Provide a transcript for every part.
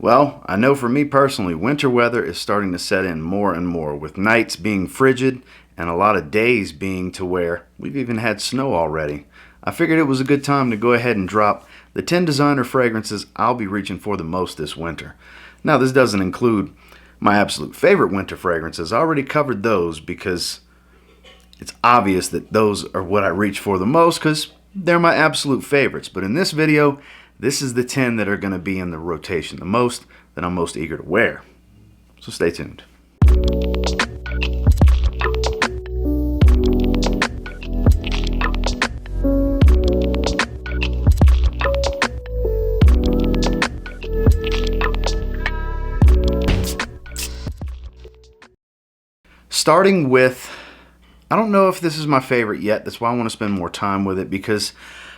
Well, I know for me personally, winter weather is starting to set in more and more, with nights being frigid and a lot of days being to where we've even had snow already. I figured it was a good time to go ahead and drop the 10 designer fragrances I'll be reaching for the most this winter. Now, this doesn't include my absolute favorite winter fragrances. I already covered those because it's obvious that those are what I reach for the most because they're my absolute favorites. But in this video, this is the 10 that are going to be in the rotation the most, that I'm most eager to wear. So stay tuned. Starting with, I don't know if this is my favorite yet. That's why I want to spend more time with it, because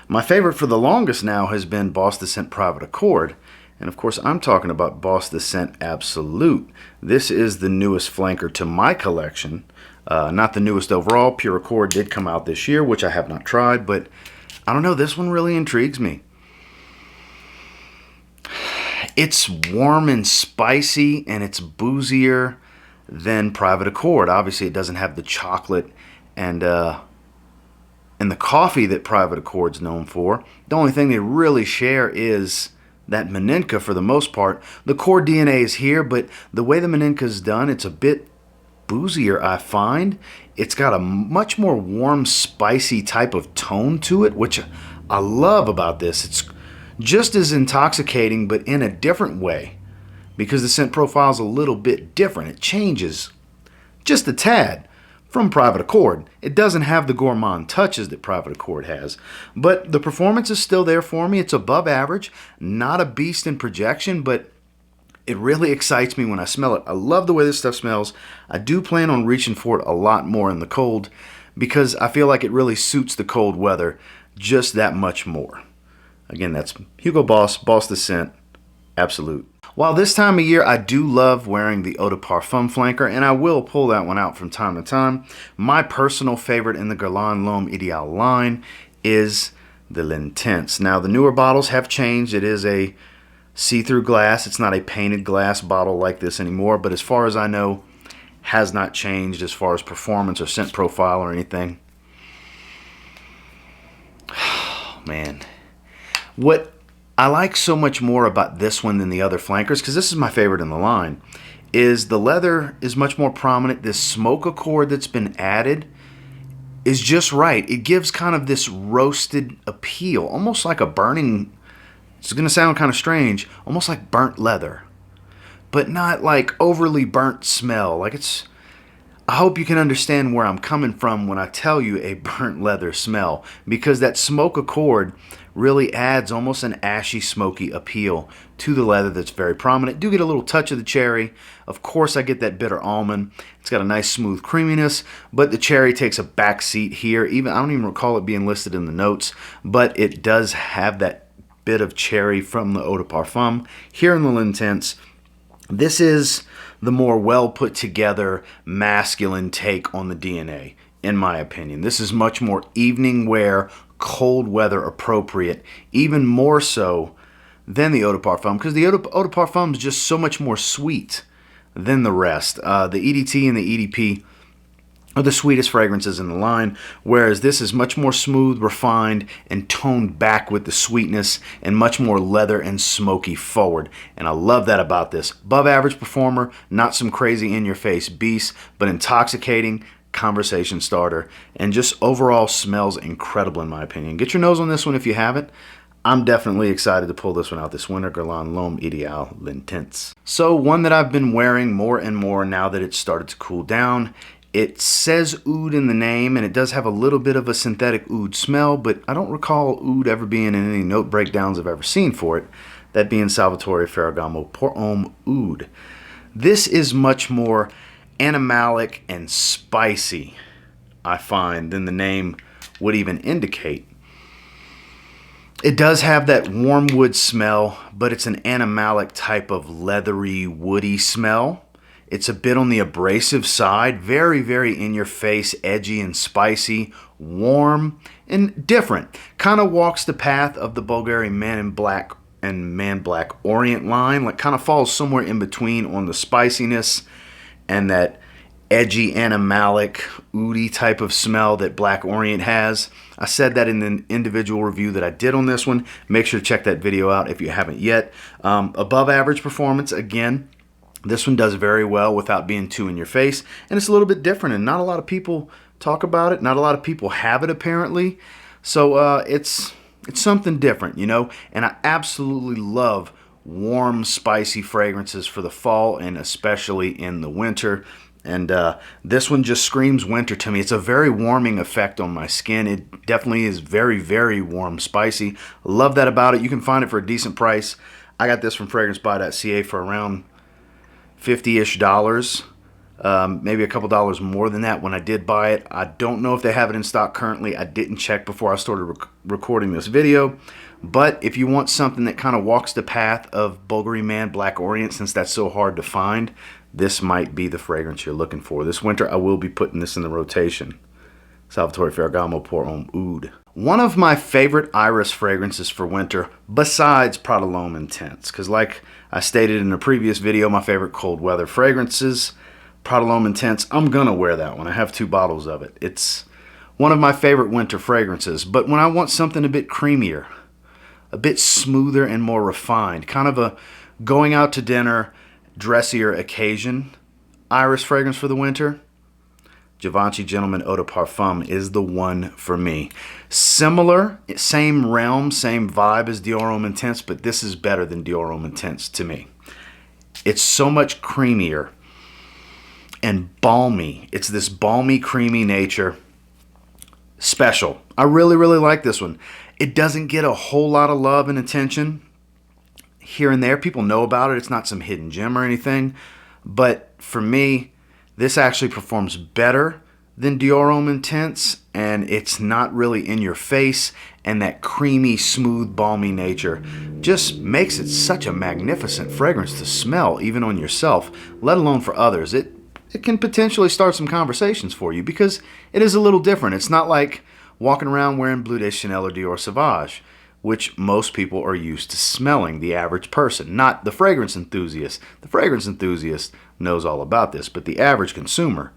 my favorite for the longest now has been Boss the Scent Private Accord. And of course, I'm talking about Boss the Scent Absolute. This is the newest flanker to my collection. Not the newest overall. Pure Accord did come out this year, which I have not tried, but I don't know, this one really intrigues me. It's warm and spicy, and it's boozier than Private Accord. Obviously, it doesn't have the chocolate and the coffee that Private Accord's known for. The only thing they really share is that Maninka for the most part. The core DNA is here, but the way the Maninka is done, it's a bit boozier, I find. It's got a much more warm, spicy type of tone to it, which I love about this. It's just as intoxicating, but in a different way, because the scent profile is a little bit different. It changes just a tad from Private Accord. It doesn't have the gourmand touches that Private Accord has, but the performance is still there for me. It's above average, not a beast in projection, but it really excites me when I smell it. I love the way this stuff smells. I do plan on reaching for it a lot more in the cold, because I feel like it really suits the cold weather just that much more. Again, that's Hugo Boss, Boss the Scent Absolute. While this time of year I do love wearing the Eau de Parfum flanker, and I will pull that one out from time to time, my personal favorite in the Guerlain L'Homme Ideal line is the L'Intense. Now, the newer bottles have changed. It is a see-through glass. It's not a painted glass bottle like this anymore, but as far as I know, has not changed as far as performance or scent profile or anything. Oh, man. What I like so much more about this one than the other flankers, because this is my favorite in the line, is the leather is much more prominent. This smoke accord that's been added is just right. It gives kind of this roasted appeal, almost like a burning, it's going to sound kind of strange, almost like burnt leather, but not like overly burnt smell. Like it's, I hope you can understand where I'm coming from when I tell you a burnt leather smell, because that smoke accord really adds almost an ashy, smoky appeal to the leather that's very prominent. Do get a little touch of the cherry. Of course, I get that bitter almond. It's got a nice smooth creaminess, but the cherry takes a back seat here. Even I don't even recall it being listed in the notes, but it does have that bit of cherry from the Eau de Parfum. Here in the L'Intense, this is the more well put together masculine take on the DNA, in my opinion. This is much more evening wear, cold weather appropriate, even more so than the Eau de Parfum, because the Eau de Parfum is just so much more sweet than the rest. The EDT and the EDP are the sweetest fragrances in the line, whereas this is much more smooth, refined, and toned back with the sweetness, and much more leather and smoky forward. And I love that about this. Above average performer, not some crazy in-your-face beast, but intoxicating, conversation starter, and just overall smells incredible in my opinion. Get your nose on this one if you haven't. I'm definitely excited to pull this one out this winter, Guerlain L'Homme Ideal L'Intense. So one that I've been wearing more and more now that it's started to cool down. It says oud in the name, and it does have a little bit of a synthetic oud smell, but I don't recall oud ever being in any note breakdowns I've ever seen for it, that being Salvatore Ferragamo Pour Homme Oud. This is much more animalic and spicy, I find, than the name would even indicate. It does have that warm wood smell, but it's an animalic type of leathery, woody smell. It's a bit on the abrasive side, very, very in your face, edgy and spicy, warm and different. Kind of walks the path of the Bulgarian Man in Black and Man Black Orient line. Like, kind of falls somewhere in between on the spiciness and that edgy, animalic, oody type of smell that Black Orient has. I said that in an individual review that I did on this one. Make sure to check that video out if you haven't yet. Above average performance, again. This one does very well without being too in your face, and it's a little bit different, and not a lot of people talk about it. Not a lot of people have it, apparently. So it's something different, you know, and I absolutely love warm, spicy fragrances for the fall and especially in the winter. And this one just screams winter to me. It's a very warming effect on my skin. It definitely is very, very warm, spicy. Love that about it. You can find it for a decent price. I got this from FragranceBuy.ca for around $50-ish, maybe a couple dollars more than that when I did buy it. I don't know if they have it in stock currently. I didn't check before I started recording this video. But if you want something that kind of walks the path of Bulgari Man Black Orient, since that's so hard to find, this might be the fragrance you're looking for. This winter, I will be putting this in the rotation. Salvatore Ferragamo Pour Homme Oud. One of my favorite iris fragrances for winter, besides Prada L'Homme Intense, because like I stated in a previous video, my favorite cold weather fragrances, Prada L'Homme Intense, I'm going to wear that one. I have 2 bottles of it. It's one of my favorite winter fragrances, but when I want something a bit creamier, a bit smoother and more refined, kind of a going out to dinner, dressier occasion iris fragrance for the winter, Givenchy Gentleman Eau de Parfum is the one for me. Similar, same realm, same vibe as Dior Homme Intense, but this is better than Dior Homme Intense to me. It's so much creamier and balmy. It's this balmy, creamy nature. Special. I really, really like this one. It doesn't get a whole lot of love and attention here and there. People know about it. It's not some hidden gem or anything. But for me, this actually performs better than Dior Homme Intense, and it's not really in your face, and that creamy, smooth, balmy nature just makes it such a magnificent fragrance to smell, even on yourself, let alone for others. It can potentially start some conversations for you because it is a little different. It's not like walking around wearing Bleu de Chanel or Dior Sauvage, which most people are used to smelling, the average person, not the fragrance enthusiast. The fragrance enthusiast knows all about this, but the average consumer,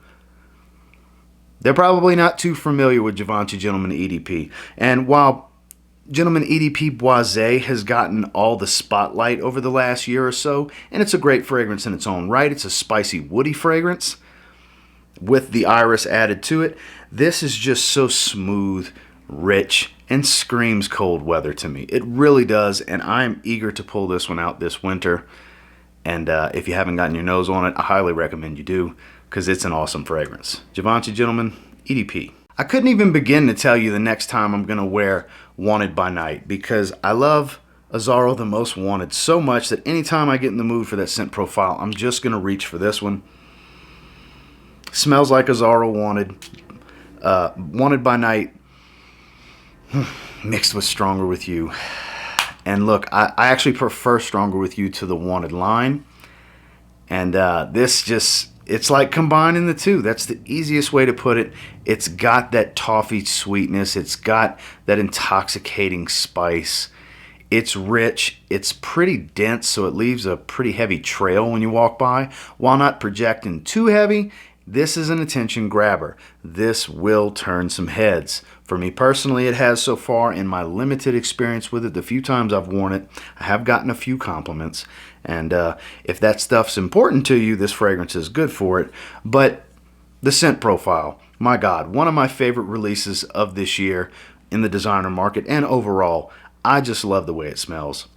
they're probably not too familiar with Givenchy Gentleman EDP. And while Gentleman EDP Boisé has gotten all the spotlight over the last year or so, and it's a great fragrance in its own right, it's a spicy, woody fragrance with the iris added to it, this is just so smooth, rich, and screams cold weather to me. It really does, and I'm eager to pull this one out this winter. And if you haven't gotten your nose on it, I highly recommend you do, because it's an awesome fragrance. Givenchy Gentleman EDP. I couldn't even begin to tell you the next time I'm going to wear Wanted by Night, because I love AZZARO the Most Wanted so much that anytime I get in the mood for that scent profile, I'm just going to reach for this one. Smells like AZZARO Wanted. Wanted by Night mixed with Stronger With You. And look, I actually prefer Stronger With You to the Wanted line. And this just, it's like combining the two. That's the easiest way to put it. It's got that toffee sweetness. It's got that intoxicating spice. It's rich. It's pretty dense, so it leaves a pretty heavy trail when you walk by. While not projecting too heavy, this is an attention grabber. This will turn some heads. For me personally, it has so far. In my limited experience with it, the few times I've worn it, I have gotten a few compliments. And if that stuff's important to you, this fragrance is good for it. But the scent profile, my God, one of my favorite releases of this year in the designer market and overall. I just love the way it smells.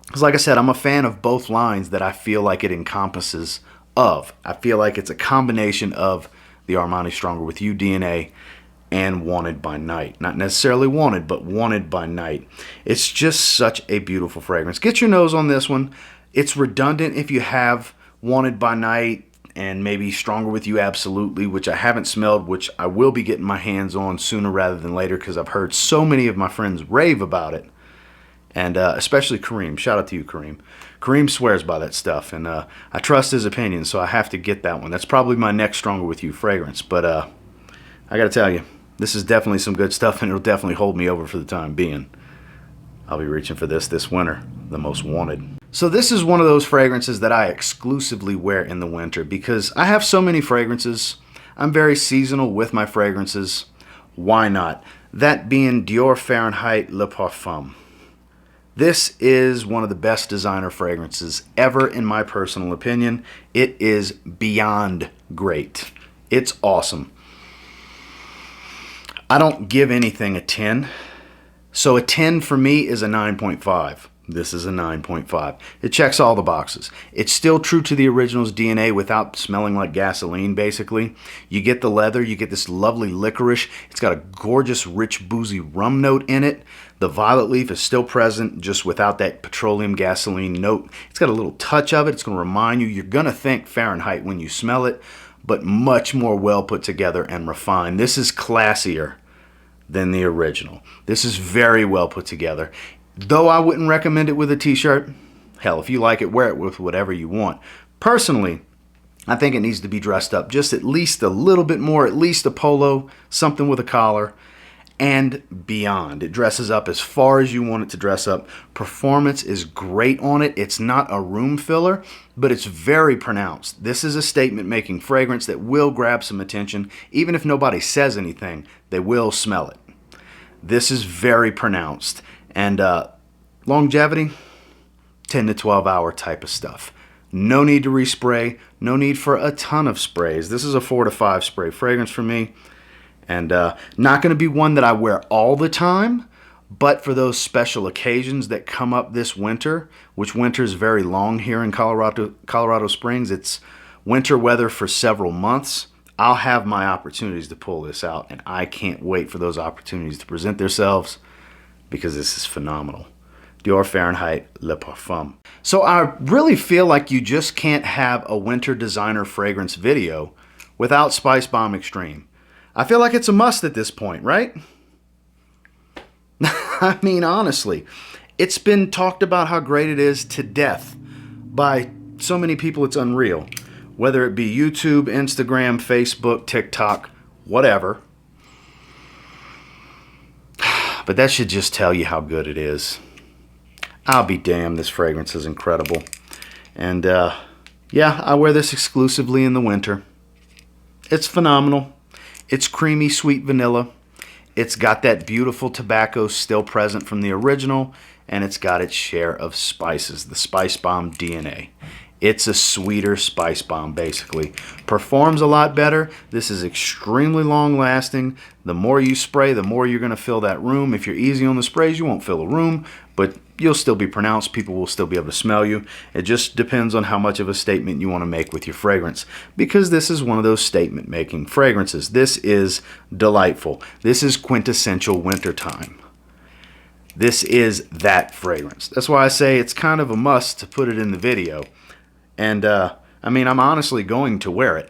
Because like I said, I'm a fan of both lines that I feel like it encompasses of. I feel like it's a combination of the Armani Stronger With You DNA and Wanted by Night. Not necessarily Wanted, but Wanted by Night. It's just such a beautiful fragrance. Get your nose on this one. It's redundant if you have Wanted by Night and maybe Stronger With You Absolutely, which I haven't smelled, which I will be getting my hands on sooner rather than later because I've heard so many of my friends rave about it. And especially Kareem. Shout out to you, Kareem. Kareem swears by that stuff, and I trust his opinion, so I have to get that one. That's probably my next Stronger With You fragrance. But I got to tell you, this is definitely some good stuff, and it'll definitely hold me over for the time being. I'll be reaching for this winter. the most wanted. So this is one of those fragrances that I exclusively wear in the winter because I have so many fragrances. I'm very seasonal with my fragrances. Why not? That being Dior Fahrenheit Le Parfum. This is one of the best designer fragrances ever in my personal opinion. It is beyond great. It's awesome. I don't give anything a 10. So a 10 for me is a 9.5. This is a 9.5. It checks all the boxes. It's still true to the original's DNA without smelling like gasoline, basically. You get the leather, you get this lovely licorice. It's got a gorgeous, rich, boozy rum note in it. The violet leaf is still present, just without that petroleum gasoline note. It's got a little touch of it. It's going to remind you, you're going to think Fahrenheit when you smell it, but much more well put together and refined. This is classier than the original. This is very well put together. Though I wouldn't recommend it with a t-shirt, hell, if you like it, wear it with whatever you want. Personally, I think it needs to be dressed up just at least a little bit more, at least a polo, something with a collar, and beyond. It dresses up as far as you want it to dress up. Performance is great on it. It's not a room filler, but it's very pronounced. This is a statement-making fragrance that will grab some attention. Even if nobody says anything, they will smell it. This is very pronounced. And longevity, 10 to 12 hour type of stuff. No need to respray, no need for a ton of sprays. This is a 4 to 5 spray fragrance for me. And not going to be one that I wear all the time, but for those special occasions that come up this winter, which winter is very long here in Colorado Springs. It's winter weather for several months. I'll have my opportunities to pull this out, and I can't wait for those opportunities to present themselves, because this is phenomenal. Dior Fahrenheit Le Parfum. So I really feel like you just can't have a winter designer fragrance video without SPICEBOMB Extreme. I feel like it's a must at this point, right? I mean, honestly, it's been talked about how great it is to death by so many people it's unreal. Whether it be YouTube, Instagram, Facebook, TikTok, whatever. But that should just tell you how good it is. I'll be damned, this fragrance is incredible. And yeah, I wear this exclusively in the winter. It's phenomenal. It's creamy, sweet vanilla. It's got that beautiful tobacco still present from the original, and it's got its share of spices, the SPICEBOMB DNA. It's a sweeter SPICEBOMB, basically. Performs a lot better. This is extremely long lasting. The more you spray, the more you're going to fill that room. If you're easy on the sprays, you won't fill a room, but you'll still be pronounced. People will still be able to smell you. It just depends on how much of a statement you want to make with your fragrance, because this is one of those statement making fragrances. This is delightful. This is quintessential wintertime. This is that fragrance. That's why I say it's kind of a must to put it in the video. And, I mean, I'm honestly going to wear it.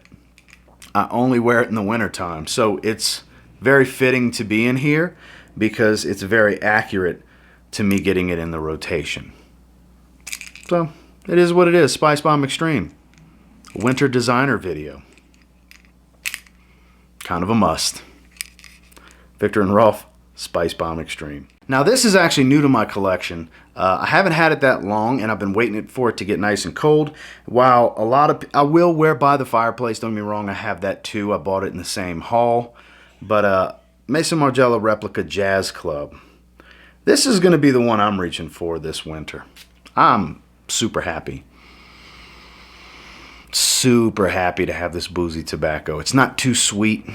I only wear it in the wintertime. So it's very fitting to be in here because it's very accurate to me getting it in the rotation. So it is what it is. SPICEBOMB Extreme. Winter designer video. Kind of a must. Viktor and Rolf, SPICEBOMB Extreme. Now this is actually new to my collection. I haven't had it that long, and I've been waiting for it to get nice and cold. While a lot of I will wear by the fireplace, don't get me wrong, I have that too. I bought it in the same haul. But MAISON Margiela Replica Jazz Club. This is going to be the one I'm reaching for this winter. I'm super happy. Super happy to have this boozy tobacco. It's not too sweet.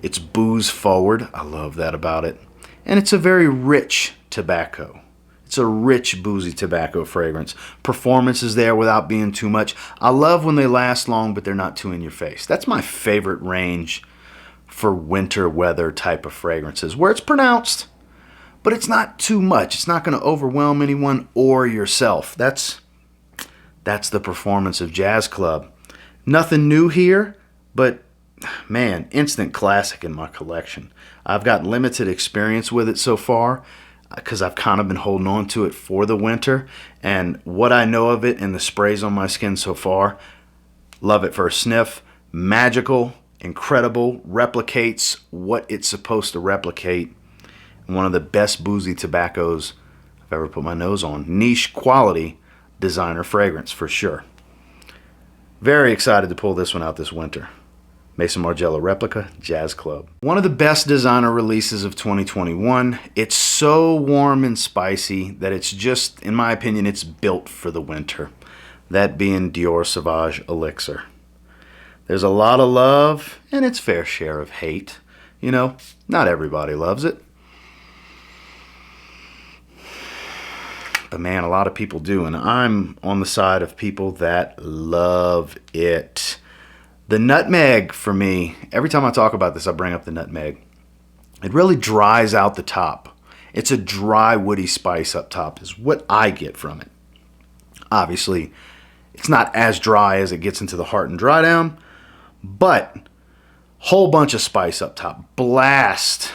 It's booze forward. I love that about it. And it's a very rich tobacco. It's a rich, boozy tobacco fragrance. Performance is there without being too much. I love when they last long, but they're not too in your face. That's my favorite range for winter weather type of fragrances, where it's pronounced, but it's not too much. It's not going to overwhelm anyone or yourself. That's the performance of Jazz Club. Nothing new here, but man, instant classic in my collection. I've got limited experience with it so far because I've kind of been holding on to it for the winter, and what I know of it and the sprays on my skin so far, love it first sniff. Magical, incredible, replicates what it's supposed to replicate. One of the best boozy tobaccos I've ever put my nose on. Niche quality designer fragrance for sure. Very excited to pull this one out this winter. Maison Margiela Replica Jazz Club. One of the best designer releases of 2021. It's so warm and spicy that it's just, in my opinion, it's built for the winter. That being DIOR Sauvage Elixir. There's a lot of love and its fair share of hate. You know, not everybody loves it. But man, a lot of people do, and I'm on the side of people that love it. The nutmeg for me, every time I talk about this, I bring up the nutmeg. It really dries out the top. It's a dry, woody spice up top is what I get from it. Obviously, it's not as dry as it gets into the heart and dry down, but whole bunch of spice up top. Blast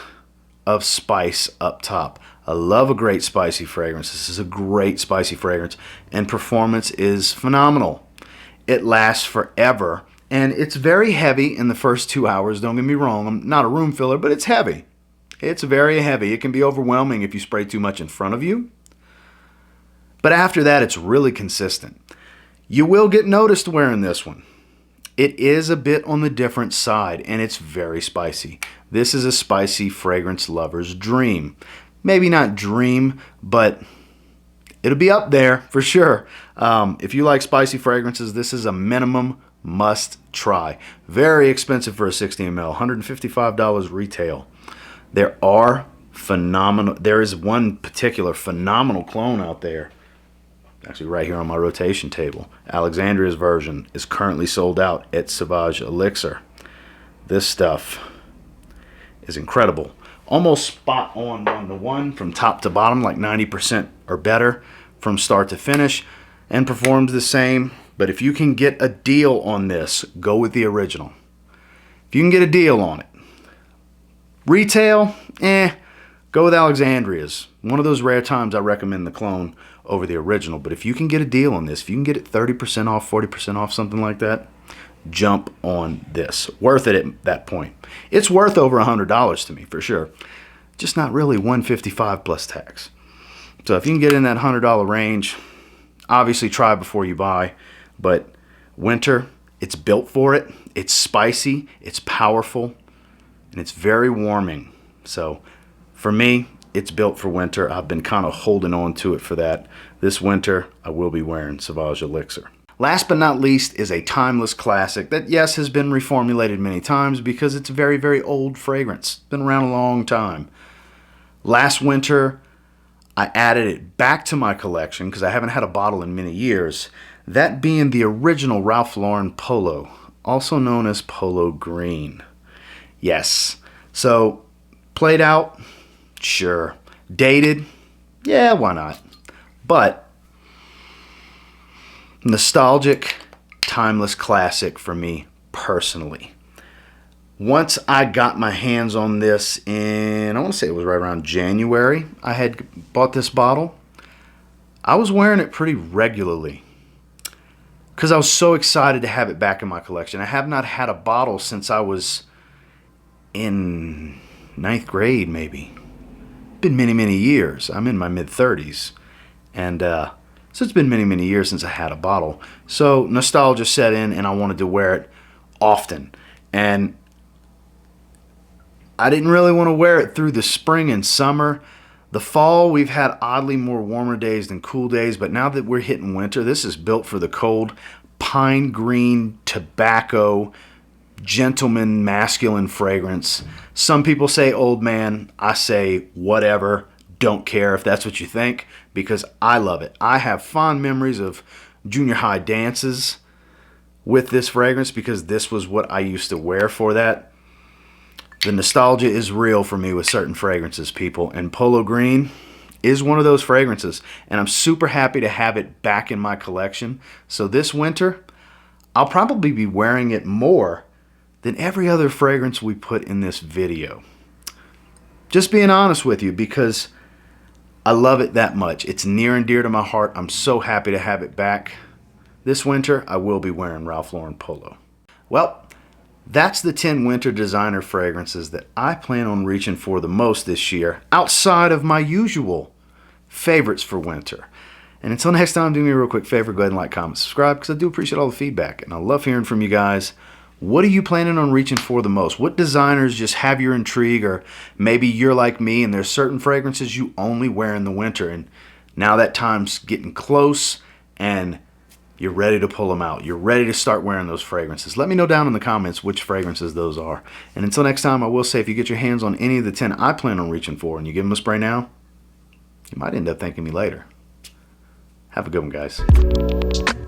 of spice up top. I love a great spicy fragrance. This is a great spicy fragrance, and performance is phenomenal. It lasts forever. And it's very heavy in the first 2 hours. Don't get me wrong. I'm not a room filler, but it's heavy. It's very heavy. It can be overwhelming if you spray too much in front of you. But after that, it's really consistent. You will get noticed wearing this one. It is a bit on the different side, and it's very spicy. This is a spicy fragrance lover's dream. Maybe not dream, but it'll be up there for sure. If you like spicy fragrances, this is a minimum must try. Very expensive for a 60 ml, $155 retail. There is one particular phenomenal clone out there, actually right here on my rotation table. Alexandria's version is currently sold out at Sauvage Elixir. This stuff is incredible. Almost spot on one from top to bottom, like 90% or better from start to finish, and performs the same. But if you can get a deal on this, go with the original. If you can get a deal on it. Retail, go with Alexandria's. One of those rare times I recommend the clone over the original. But if you can get a deal on this, if you can get it 30% off, 40% off, something like that, jump on this. Worth it at that point. It's worth over $100 to me for sure. Just not really $155 plus tax. So if you can get in that $100 range, obviously try before you buy. But winter, it's built for it. It's spicy, it's powerful, and it's very warming. So for me, it's built for winter. I've been kind of holding on to it for that. This winter, I will be wearing Sauvage Elixir. Last but not least is a timeless classic that, yes, has been reformulated many times because it's a very, very old fragrance. Been around a long time. Last winter, I added it back to my collection because I haven't had a bottle in many years. That being the original Ralph Lauren Polo, also known as Polo Green. Yes. So, played out? Sure. Dated? Yeah, why not? But, nostalgic, timeless classic for me personally. Once I got my hands on this in, I want to say it was right around January, I had bought this bottle. I was wearing it pretty regularly because I was so excited to have it back in my collection. I have not had a bottle since I was in 9th grade, maybe. Been many, many years. I'm in my mid-30s. And so it's been many, many years since I had a bottle. So nostalgia set in, and I wanted to wear it often. And I didn't really want to wear it through the spring and summer. The fall, we've had oddly more warmer days than cool days, but now that we're hitting winter, this is built for the cold. Pine green, tobacco, gentleman, masculine fragrance. Some people say old man. I say whatever. Don't care if that's what you think, because I love it. I have fond memories of junior high dances with this fragrance because this was what I used to wear for that. The nostalgia is real for me with certain fragrances, people, and Polo Green is one of those fragrances, and I'm super happy to have it back in my collection. So this winter, I'll probably be wearing it more than every other fragrance we put in this video. Just being honest with you, because I love it that much. It's near and dear to my heart. I'm so happy to have it back. This winter, I will be wearing Ralph Lauren Polo. Well, that's the 10 winter designer fragrances that I plan on reaching for the most this year, outside of my usual favorites for winter. And until next time, do me a real quick favor, go ahead and like, comment, subscribe, because I do appreciate all the feedback, and I love hearing from you guys. What are you planning on reaching for the most? What designers just have your intrigue? Or maybe you're like me and there's certain fragrances you only wear in the winter, and now that time's getting close and you're ready to pull them out. You're ready to start wearing those fragrances. Let me know down in the comments which fragrances those are. And until next time, I will say, if you get your hands on any of the 10 I plan on reaching for and you give them a spray now, you might end up thanking me later. Have a good one, guys.